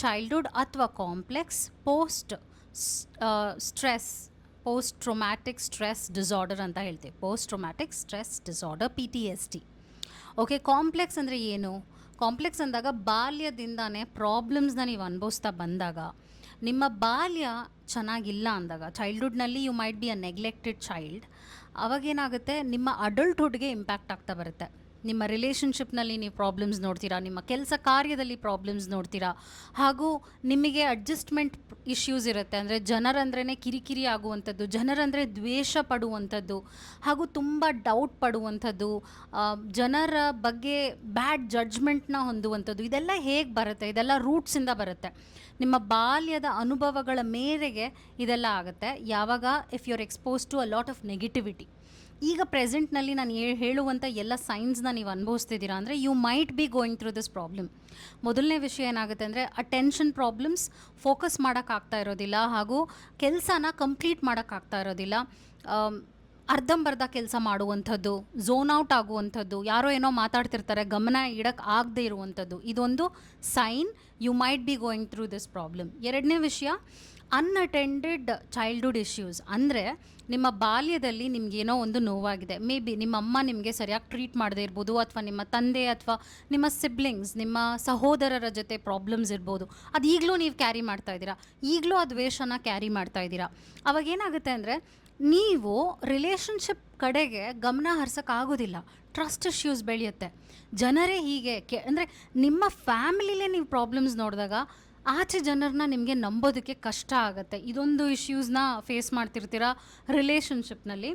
Childhood ಅಥವಾ complex stress post traumatic stress disorder ಅಂತ ಹೇಳ್ತೀವಿ. Post traumatic stress disorder, PTSD. Okay, complex ಅಂದರೆ ಏನು? ಕಾಂಪ್ಲೆಕ್ಸ್ ಅಂದಾಗ ಬಾಲ್ಯದಿಂದಾನೇ ಪ್ರಾಬ್ಲಮ್ಸ್ನ ನೀವು ಅನುಭವಿಸ್ತಾ ಬಂದಾಗ, ನಿಮ್ಮ ಬಾಲ್ಯ ಚೆನ್ನಾಗಿಲ್ಲ ಅಂದಾಗ, ಚೈಲ್ಡ್ಹುಡ್ನಲ್ಲಿ you might be a neglected child, ಅವಾಗೇನಾಗುತ್ತೆ, ನಿಮ್ಮ ಅಡಲ್ಟ್ಹುಡ್ಗೆ ಇಂಪ್ಯಾಕ್ಟ್ ಆಗ್ತಾ ಬರುತ್ತೆ. ನಿಮ್ಮ ರಿಲೇಷನ್ಶಿಪ್ನಲ್ಲಿ ನೀವು ಪ್ರಾಬ್ಲಮ್ಸ್ ನೋಡ್ತೀರಾ, ನಿಮ್ಮ ಕೆಲಸ ಕಾರ್ಯದಲ್ಲಿ ಪ್ರಾಬ್ಲಮ್ಸ್ ನೋಡ್ತೀರಾ, ಹಾಗೂ ನಿಮಗೆ ಅಡ್ಜಸ್ಟ್ಮೆಂಟ್ ಇಶ್ಯೂಸ್ ಇರುತ್ತೆ. ಅಂದರೆ ಜನರಂದ್ರೇ ಕಿರಿಕಿರಿ ಆಗುವಂಥದ್ದು, ಜನರಂದರೆ ದ್ವೇಷ ಪಡುವಂಥದ್ದು, ಹಾಗೂ ತುಂಬ ಡೌಟ್ ಪಡುವಂಥದ್ದು, ಜನರ ಬಗ್ಗೆ ಬ್ಯಾಡ್ ಜಡ್ಜ್ಮೆಂಟ್ನ ಹೊಂದುವಂಥದ್ದು, ಇದೆಲ್ಲ ಹೇಗೆ ಬರುತ್ತೆ? ಇದೆಲ್ಲ ರೂಟ್ಸಿಂದ ಬರುತ್ತೆ. ನಿಮ್ಮ ಬಾಲ್ಯದ ಅನುಭವಗಳ ಮೇರೆಗೆ ಇದೆಲ್ಲ ಆಗುತ್ತೆ. ಯಾವಾಗ if you are expose to a lot of negativity. ಈಗ ಪ್ರೆಸೆಂಟ್ನಲ್ಲಿ ನಾನು ಹೇಳುವಂಥ ಎಲ್ಲ ಸೈನ್ಸ್ನ ನೀವು ಅನುಭವಿಸ್ತಿದ್ದೀರಾ ಅಂದರೆ you might be going through this problem. ಮೊದಲನೇ ವಿಷಯ ಏನಾಗುತ್ತೆ ಅಂದರೆ ಅಟೆನ್ಷನ್ ಪ್ರಾಬ್ಲಮ್ಸ್, ಫೋಕಸ್ ಮಾಡೋಕ್ಕಾಗ್ತಾ ಇರೋದಿಲ್ಲ, ಹಾಗೂ ಕೆಲಸನ ಕಂಪ್ಲೀಟ್ ಮಾಡೋಕ್ಕಾಗ್ತಾ ಇರೋದಿಲ್ಲ, ಅರ್ಧಂಬರ್ಧ ಕೆಲಸ ಮಾಡುವಂಥದ್ದು, ಝೋನ್ ಔಟ್ ಆಗುವಂಥದ್ದು, ಯಾರೋ ಏನೋ ಮಾತಾಡ್ತಿರ್ತಾರೆ ಗಮನ ಇಡಕ್ಕೆ ಆಗದೆ ಇರುವಂಥದ್ದು, ಇದೊಂದು sign you might be going through this problem. ಎರಡನೇ ವಿಷಯ, ಅನ್ಅಟೆಂಡೆಡ್ ಚೈಲ್ಡ್ಹುಡ್ ಇಶ್ಯೂಸ್. ಅಂದರೆ ನಿಮ್ಮ ಬಾಲ್ಯದಲ್ಲಿ ನಿಮಗೇನೋ ಒಂದು ನೋವಾಗಿದೆ, ಮೇ ಬಿ ನಿಮ್ಮ ಅಮ್ಮ ನಿಮಗೆ ಸರಿಯಾಗಿ ಟ್ರೀಟ್ ಮಾಡದೇ ಇರ್ಬೋದು, ಅಥವಾ ನಿಮ್ಮ ತಂದೆ ಅಥವಾ ನಿಮ್ಮ ಸಿಬ್ಲಿಂಗ್ಸ್, ನಿಮ್ಮ ಸಹೋದರರ ಜೊತೆ ಪ್ರಾಬ್ಲಮ್ಸ್ ಇರ್ಬೋದು. ಅದು ಈಗಲೂ ನೀವು ಕ್ಯಾರಿ ಮಾಡ್ತಾ ಇದ್ದೀರಾ, ಈಗಲೂ ಆ ದ್ವೇಷನ ಕ್ಯಾರಿ ಮಾಡ್ತಾ ಇದ್ದೀರಾ. ಅವಾಗೇನಾಗುತ್ತೆ ಅಂದರೆ ನೀವು ರಿಲೇಷನ್ಶಿಪ್ ಕಡೆಗೆ ಗಮನ ಹರಿಸೋಕ್ಕಾಗೋದಿಲ್ಲ, ಟ್ರಸ್ಟ್ ಇಶ್ಯೂಸ್ ಬೆಳೆಯುತ್ತೆ. ಜನರೇ ಹೀಗೆ ಅಂದರೆ ನಿಮ್ಮ ಫ್ಯಾಮಿಲಿಲೇ ನೀವು ಪ್ರಾಬ್ಲಮ್ಸ್ ನೋಡಿದಾಗ ಆಚೆ ಜನರನ್ನ ನಿಮಗೆ ನಂಬೋದಕ್ಕೆ ಕಷ್ಟ ಆಗುತ್ತೆ. ಇದೊಂದು ಇಶ್ಯೂಸ್ನ ಫೇಸ್ ಮಾಡ್ತಿರ್ತೀರ ರಿಲೇಷನ್ಶಿಪ್ನಲ್ಲಿ.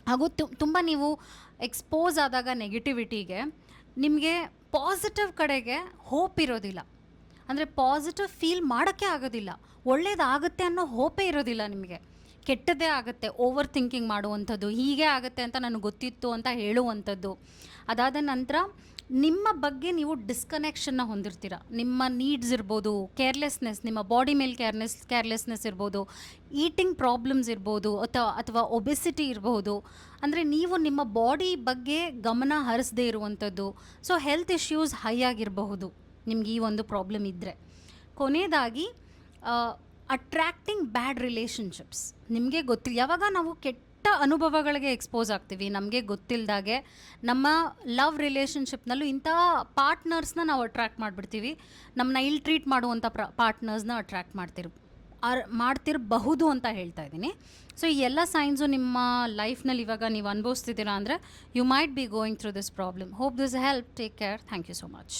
ಹಾಗೂ ತುಂಬ ನೀವು ಎಕ್ಸ್ಪೋಸ್ ಆದಾಗ ನೆಗೆಟಿವಿಟಿಗೆ ನಿಮಗೆ ಪಾಸಿಟಿವ್ ಕಡೆಗೆ ಹೋಪ್ ಇರೋದಿಲ್ಲ. ಅಂದರೆ ಪಾಸಿಟಿವ್ ಫೀಲ್ ಮಾಡೋಕ್ಕೆ ಆಗೋದಿಲ್ಲ, ಒಳ್ಳೇದಾಗುತ್ತೆ ಅನ್ನೋ ಹೋಪೇ ಇರೋದಿಲ್ಲ ನಿಮಗೆ. ಕೆಟ್ಟದ್ದೇ ಆಗುತ್ತೆ, ಓವರ್ ಥಿಂಕಿಂಗ್ ಮಾಡುವಂಥದ್ದು, ಹೀಗೆ ಆಗುತ್ತೆ ಅಂತ ನನಗೆ ಗೊತ್ತಿತ್ತು ಅಂತ ಹೇಳುವಂಥದ್ದು. ಅದಾದ ನಂತರ ನಿಮ್ಮ ಬಗ್ಗೆ ನೀವು ಡಿಸ್ಕನೆಕ್ಷನ್ನ ಹೊಂದಿರ್ತೀರ. ನಿಮ್ಮ ನೀಡ್ಸ್ ಇರ್ಬೋದು, ಕೇರ್ಲೆಸ್ನೆಸ್, ನಿಮ್ಮ ಬಾಡಿ ಮೇಲೆ ಕೇರ್ಲೆಸ್ನೆಸ್ ಇರ್ಬೋದು, ಈಟಿಂಗ್ ಪ್ರಾಬ್ಲಮ್ಸ್ ಇರ್ಬೋದು, ಅಥವಾ ಒಬೆಸಿಟಿ ಇರಬಹುದು. ಅಂದರೆ ನೀವು ನಿಮ್ಮ ಬಾಡಿ ಬಗ್ಗೆ ಗಮನ ಹರಿಸದೇ ಇರುವಂಥದ್ದು. ಸೊ ಹೆಲ್ತ್ ಇಶ್ಯೂಸ್ ಹೈ ಆಗಿರಬಹುದು ನಿಮ್ಗೆ ಈ ಒಂದು ಪ್ರಾಬ್ಲಮ್ ಇದ್ದರೆ. ಕೊನೆಯದಾಗಿ ಅಟ್ರ್ಯಾಕ್ಟಿಂಗ್ ಬ್ಯಾಡ್ ರಿಲೇಷನ್ಶಿಪ್ಸ್. ನಿಮಗೆ ಗೊತ್ತಿಲ್ಲ, ಯಾವಾಗ ನಾವು ಕೆಟ್ಟ ಅನುಭವಗಳಿಗೆ ಎಕ್ಸ್ಪೋಸ್ ಆಗ್ತೀವಿ, ನಮಗೆ ಗೊತ್ತಿಲ್ಲದಾಗೆ ನಮ್ಮ ಲವ್ ರಿಲೇಷನ್ಶಿಪ್ನಲ್ಲೂ ಇಂಥ ಪಾರ್ಟ್ನರ್ಸ್ನ ನಾವು ಅಟ್ರ್ಯಾಕ್ಟ್ ಮಾಡಿಬಿಡ್ತೀವಿ. ನಮ್ಮನ್ನ ಇಲ್ ಟ್ರೀಟ್ ಮಾಡುವಂಥ ಪಾರ್ಟ್ನರ್ಸ್ನ ಅಟ್ರ್ಯಾಕ್ಟ್ ಮಾಡ್ತಿರಬಹುದು ಅಂತ ಹೇಳ್ತಾ ಇದ್ದೀನಿ. ಸೊ ಈ ಎಲ್ಲ ಸೈನ್ಸು ನಿಮ್ಮ ಲೈಫ್ನಲ್ಲಿ ಇವಾಗ ನೀವು ಅನುಭವಿಸ್ತಿದ್ದೀರಾ ಅಂದರೆ you might be going through this problem. Hope this help. Take care. Thank you so much.